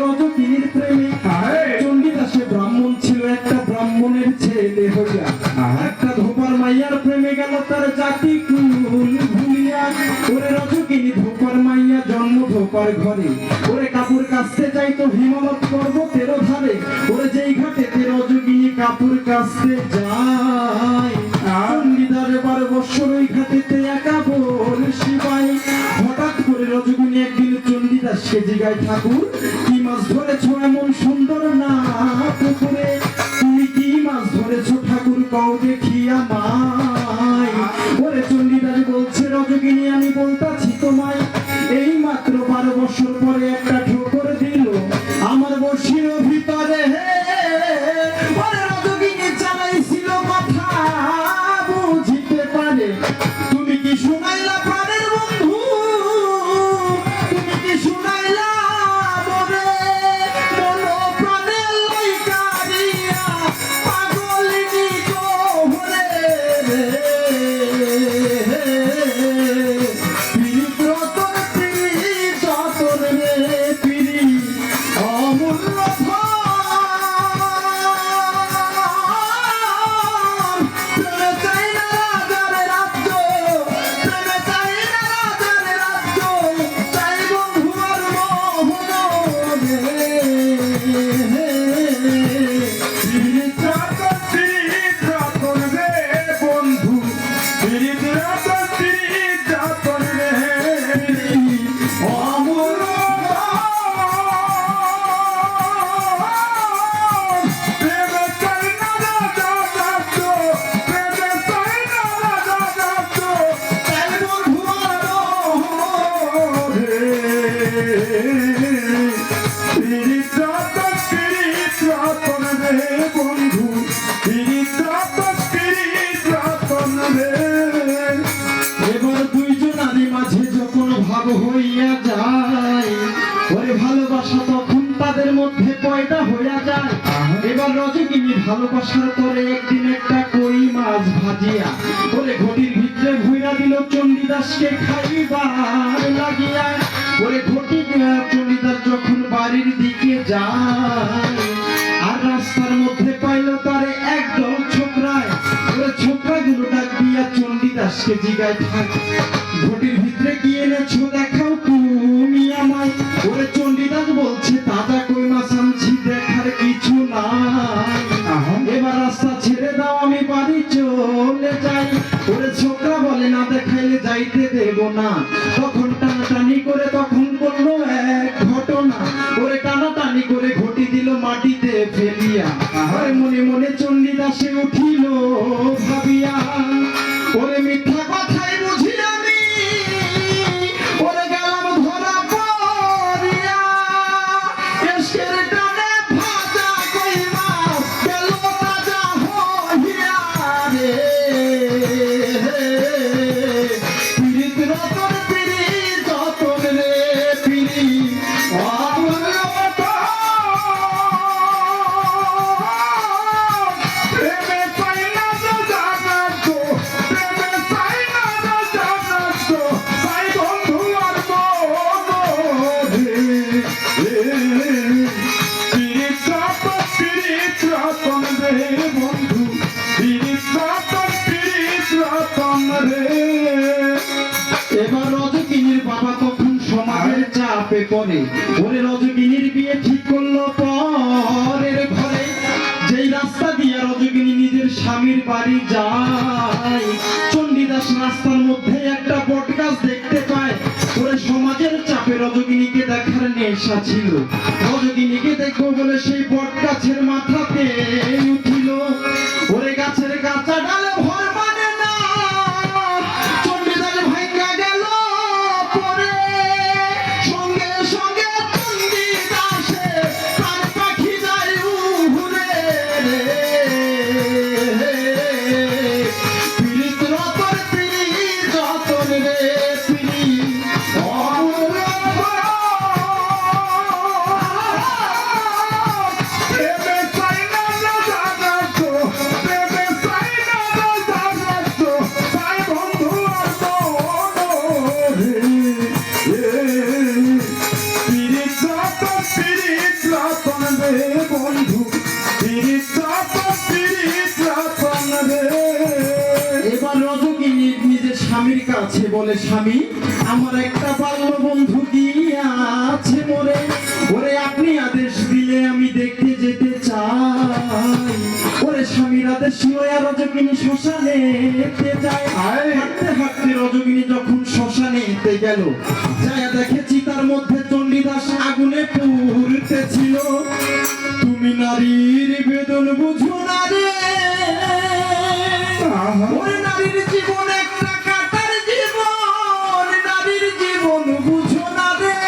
রজকিনীর প্রেমে। চণ্ডীদাসে ব্রাহ্মণ ছিল, একটা ব্রাহ্মণের ছেলে হইয়া একটা ধোপার মাইয়ার প্রেমে গেল তার জাতি কুল ভুলিয়া। ওরে রজকিনী ধোপার মাইয়া, জন্ম ধোপার ঘরে। ওরে কাপড় কাচতে যাইতো হিমালয় পর্বতের ধারে। ওরে যেই ঘাটেতে রজকিনী কাপড় কাচতে যায়, চণ্ডীদাস 12 বৎসর ওই ঘাটেতে একা বড়শি পায়। হঠাৎ করে রজকিনী একদিন চণ্ডীদাসকে জিগায়, ঠাকুর কি মাছ ধরেছ এমন সুন্দর না পুকুরে? তুমি কি মাছ ধরেছ ঠাকুর, কও দেখি আমায়। ওরে চণ্ডীদাস বলছে, রজকিনী আমি বলতাছি তোমায়, এই মাত্র 12 বছর পরে একটা ঠোকর দিল আমার বড়শির ভিতরে। ওরে রজকিনী চালাইছিল কথা বুঝিতে পারে, তুমি কি শুনাইলা প্রাণের বন্ধু, তুমি কি শুনাইলা বরে মন প্রাণের লইকারিয়া পাগলিনী গোহরে। পীড়িত রতন পীড়িত যতন রে পীড়ি অমূল্য ধন। প্রেমে চাই না রাজার রাজ্য, প্রেমে চাই না রাজার রাজ্য, চাই বন্ধু আর মোহন রে। পীড়িত রতন পীড়িত রতন রে বন্ধু, পীড়িত রতন পীড়িত রতন রে অমূল্য ধন। প্রেমে চাই না রাজার রাজ্য, প্রেমে চাই না রাজার রাজ্য, চাই বন্ধু আর মোহন রে। পীড়িত রতন পীড়িত রতন রে বন্ধু, পীড়িত রতন পীড়িত রতন রে। এবার দুইজনারই মাঝে যখন ভাব হইয়া যায়, ওরে ভালোবাসা তখন তাদের মধ্যে পয়দা হইয়া যায়। এবার রজকিনী ভালোবাসার পরে একদিন একটা কই মাছ ভাজিয়া ওরে ঘটির ভিতরে ভুইরা দিল চণ্ডীদাসকে খাইবার লাগিয়া। ওরে ঘটি চণ্ডীদাস যখন বাড়ির দিকে যায়, আর রাস্তার মধ্যে পাইল তারে একদল ছোকরায়। ওরে ছোকরাগুলো ডাক দিয়া চণ্ডীদাসকে জিগায়, থাক ঘটির ভিতরে কি এনেছো দেখাও তুমি আমায়। ওরে চণ্ডীদাস বলছে, তাজা কই মাছ আনছি, দেখার কিছু নাই। এবার রাস্তা ছেড়ে দাও, আমি বাড়ি চলে যাই। ওরে ছোকরা বলে, না দেখাইলে যাইতে দেব না। তখন টানাটানি করে তখন করলো এক ঘটনা। ওরে টানাটানি করে ঘটি দিল মাটিতে ফেলিয়া। ওরে মনে মনে চণ্ডীদাসে উঠিল ভাবিয়া, ওরে মিথ্যা কথাই বুঝি আমি, ওরে গেলাম ধরা পড়িয়া। এসকের টানে ভাজা কই মাছ গেল তাজা হইয়া রে। পীড়িত রতন পীড়িত যতন রে পীড়ি অমূল্য ধন। প্রেমে চাই না রাজার রাজ্য, প্রেমে চাই না রাজার রাজ্য, চাই বন্ধু আর মোহন রে। পীড়িত রতন পীড়িত রতন রে বন্ধু, পীড়িত রতন পীড়িত রতন রে। এবার রজকিনীর বাবা তখন সমাজের চাপে পড়ে। ওরে রজকিনীর বিয়ে ঠিক করলো পরের ঘরে। যেই রাস্তা দিয়া রজকিনী নিজের স্বামীর বাড়ি যায়, চণ্ডীদাস রাস্তার মধ্যে একটা বট গাছ দেখতে পায়। ওরে সমাজের চাপে রজকিনীকে দেখার নেশা ছিল। রজকিনীকে দেখবো বলে সেই বট গাছের মাথাতে উঠিল। ওরে গাছের কাঁচা ডালে ভর মানে না, চণ্ডীদাস ভাঙ্গা গেল পরে। সঙ্গে সঙ্গে চণ্ডীদাসে প্রাণ পাখি যায় উড়ে রে। পীড়িত রতন পীড়িত যতন রে পীড়ি অমূল্য ধন। প্রেমে চাই না রাজার রাজ্য, প্রেমে চাই না পীড়িত রতন রে বন্ধু পীড়িত রতন পীড়িত রতন রে। এবার রজকিনী নিজের স্বামীর কাছে বলে, স্বামী আমার একটা বাল্য বন্ধু গিয়াছে মরে, ওরে আপনি আদেশ দিলে আমি দেখতে যেতে চাই। ওরে স্বামীর আদেশ লইয়া রজকিনী শ্মশানে যায়। হাঁটতে হাঁটতে রজকিনী যখন শ্মশানেতে গেল, যায় দেখে চিতার মধ্যে চণ্ডীদাস আগুনে পুড়তেছিল। তুমি নারীর বেদন বুঝো না রে, ওরে নারীর জীবন একটা কাটার জীবন, নারীর জীবন বুঝো না রে।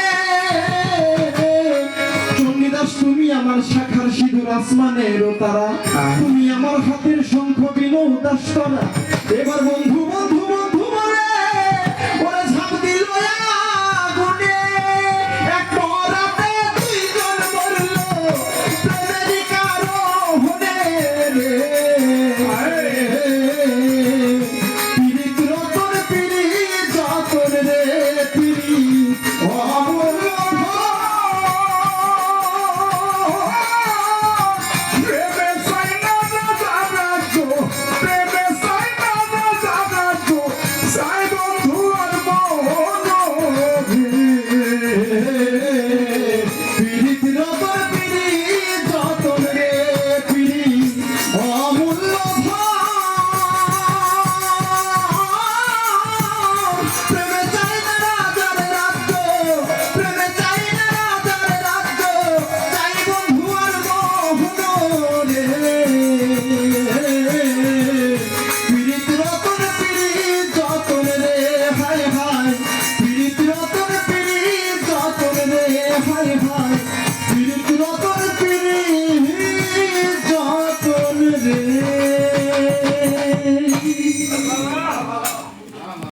চণ্ডীদাস তুমি আমার শাখার সিঁদুর আসমানেরও তারা, তুমি আমার হাতের শঙ্খ বিনো উদাস্তরা। এবার বন্ধু বন্ধু বন্ধু বলে ওরে ঝাঁপ দিল আগুনে, এক পরাতে দুইজন মরল প্রেমেরই কারণে রে। পীড়িত রতন পীড়িত রতন রে পীড়িত অমূল্য প্রেমে সাইনা না জাগাতো প্রেমে সাইনা না জাগাতো সাই বন্ধু আর মন পীড়িত রতন পীড়িত রতন রে পীড়িত অমূল্য প্রেমে চাই না রাজার রাজ্য, প্রেমে চাই না রাজার রাজ্য, চাই বন্ধু আর মোহন রে। পীড়িত রতন পীড়িত রতন রে হায় হায়, পীড়িত রতন পীড়িত রতন রে হায় হায়, পীড়িত রতন পীড়িত রতন রে।